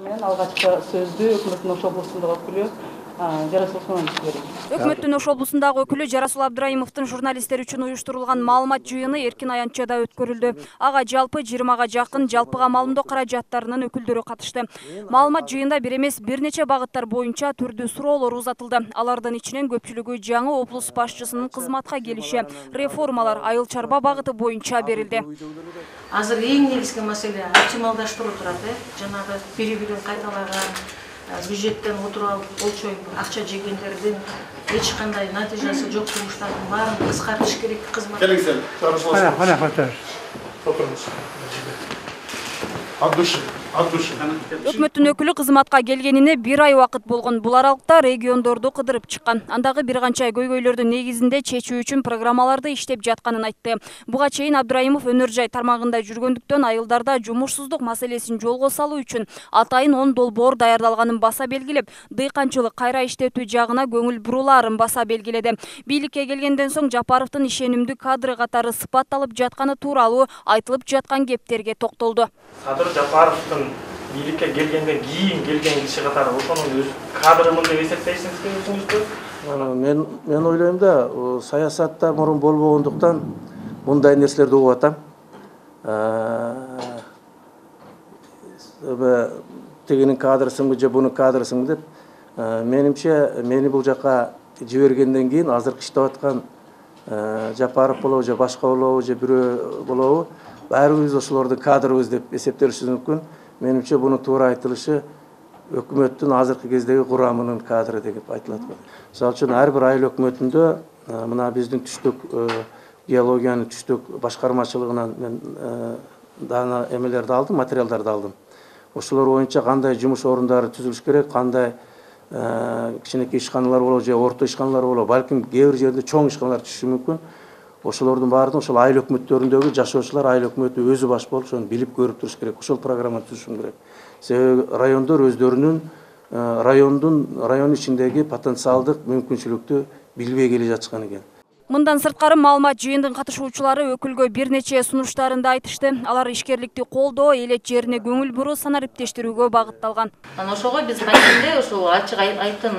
менен алгачкы сөздү өкмөттүн Ош облусундагы өкүлү Жарасул Усманович берет. Өкмөттүн Ош облусундагы өкүлү Жарасул Абдраимовдун журналисттер үчүн уюштурулган маалымат жыйыны эркин аянтчада өткөрүлдү. Ага жалпы 20га жакын жалпыга маалымдоо каражаттарынын өкүлдөрү катышты. Маалымат жыйында бир эмес бир нече багыттар боюнча түрдүү суроолор узатылды. Алардын ичинен көпчүлүгү жаңы облус башчысынын кызматка келиши, реформалар, айыл чарба багыты боюнча берилди. Азыр эң негизги маселе оптималдаштыруу турат, жанагы бири-бирин кайталаган бюджеттен отуруп алып болчой акча жегендердин эч кандай натыйжасы жок жумуштардын баарын кыскартыш керек. Кызмат. Келиңиздер, чыгарышыңыз. От души. Өкмөттүн өкүлү кызматка келгенине 1 ай убакыт болгон. Бул аралыкта региондорду кыдырып чыккан. Андагы бир канча көйгөйлөрдүн негизинде чечүү үчүн программаларды иштеп жатканын айтты. Буга чейин Абдраимов өнөр жай тармагында жүргөндүктөн айылдарда жумушсуздук маселесин жолго салуу үчүн атайын 10 долбоор даярдалганын баса белгилеп, дыйканчылык кайра иштетүү жагына көңүл бурулаарын баса белгиледи. Бийликке келгенден соң Жапаровдун ишенимдүү кадры катары сыпатталып жатканы тууралуу айтылып жаткан кептерге токтолду. Садыр Жапаровдун бийликке келгенден кийин келген киши катары ошонун өз кадрымын деп эсептейсиңизби өзүңүздү? Мен ойлойм да, саясатта мурун болбогондуктан мындай нерселерди угуп атам. Тигинин кадрысыңбы же бунун кадрысыңбы деп. Менимче, мени бул жака жибергенден кийин азыркы иштеп аткан Жапаров болобу же башка болобу же бирөө болобу, баарыбыз ошолордун кадрыбыз деп эсептелиши мүмкүн. Менимче буну туура айтылышы өкмөттүн азыркы кездеги курамынын кадры деп айтылат. Мисалы үчүн ар бир айыл өкмөтүндө мына биздин түштүк геологиянын түштүк башкармачылыгынан мен дана эмелерди алдым, материалдарды алдым. Ошолор боюнча кандай жумуш орундары түзүлүш керек, кандай кичинекей ишканалар болобу же орто ишканалар болобу, балким кээ бир жерде чоң ишканалар түшүшү мүмкүн. Ошолордун баардыгын ошол айыл өкмөттөрүндөгү жашоочулар айыл өкмөтү өзү баш болуп, ошону билип көрүп туруш керек. Ошол программаны түзүш керек. Себеби райондор өздөрүнүн район ичиндеги потенциалдык мүмкүнчүлүктү билбей келе жатышкан экен. Мындан сырткары маалымат жыйындын катышуучулары өкүлгө бир нече сунуштарында айтышты. Алар ишкерликти колдоо, элет жерине көңүл буруу, санариптештирүүгө багытталган. Ошого биз кантип ошол ачык айткын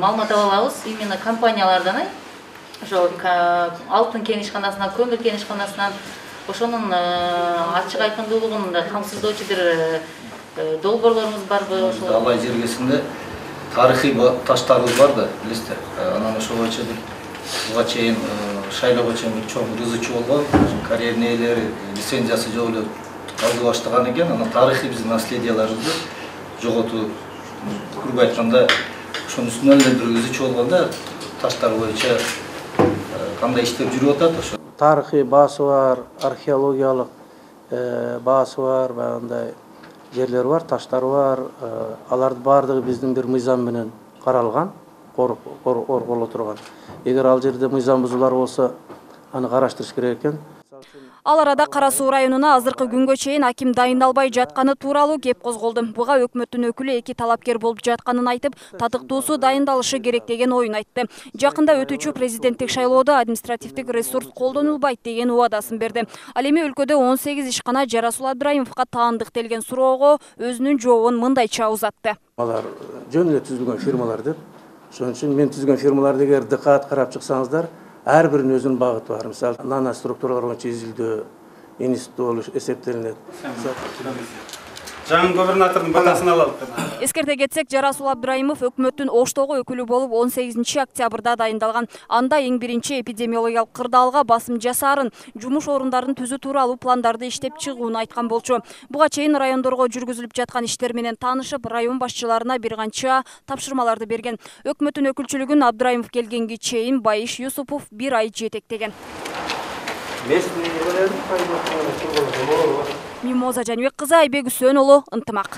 маалымат ала алабыз именно компаниялардан, ошо алтын кен ишканасынан, көмүр кен ишканасынан ошонун ачык айкындуулугун камсыздоочу бир долбоорлорубуз барбы? Ошол Алай жергесинде тарыхый таштарыбыз бар да, билесиздер. Анан ошол боюнча буга чейин шайлоого чейин чоң рызычы болгон, карьерный ээлери лицензиясы жок эле калды баштаган экен. Анан тарыхый биздин наследияларыбызды жоготуу, күргө айтканда, ошонун үстүнөн эле бир рызычы болгондо таштар боюнча кандай иштеп жүрүп атат ошо. Тарыхый баасы бар, археологиялык баасы бар, баягындай жерлер бар, таштар бар. Алардын баардыгы биздин бир мыйзам менен каралган, корголо турган. Эгер ал жерде мыйзам бузулар болсо, аны караштырыш керек экен. Ал арада Кара Суу районуна азыркы күнгө чейин аким дайындалбай жатканы тууралуу кеп козголду. Буга өкмөттүн өкүлү эки талапкер болуп жатканын айтып, татыктуусу дайындалышы керек деген оюн айтты. Жакында өтүүчү президенттик шайлоодо административдик ресурс колдонулбайт деген убадасын берди. Ал эми өлкөдө 18 ишкана Жарасул Абдраимовго таандык делген суроого өзүнүн жообун мындайча узатты. Алар жөн эле түзүлгөн фирмалар деп. Ошон үчүн мен түзгөн фирмаларды эгер дыкаат карап чыксаңыздар, ар биринин өзүнүн багыты бар. Мисалы, нано структуралар боюнча изилдөө институт болуш эсептелинет. Жаңы губернатордун батасын алалык. Эскерте кетсек, Жарасул Абдраимов өкмөттүн Оштогу өкүлү болуп 18 октябрда дайындалган. Анда эң биринчи эпидемиологиялык кырдаалга басым жасаарын, жумуш орундарын түзүү тууралуу пландарды иштеп чыгууну айткан болчу. Буга чейин райондорго жүргүзүлүп жаткан иштер менен таанышып, район башчыларына бир канча тапшырмаларды берген. Өкмөттүн өкүлчүлүгүн Абдраимов келгенге чейин Байыш Юсупов 1 ай жетектеген. Мимоза Жаныбек кызы, Айбек Үсөнұлы, Ынтымақ.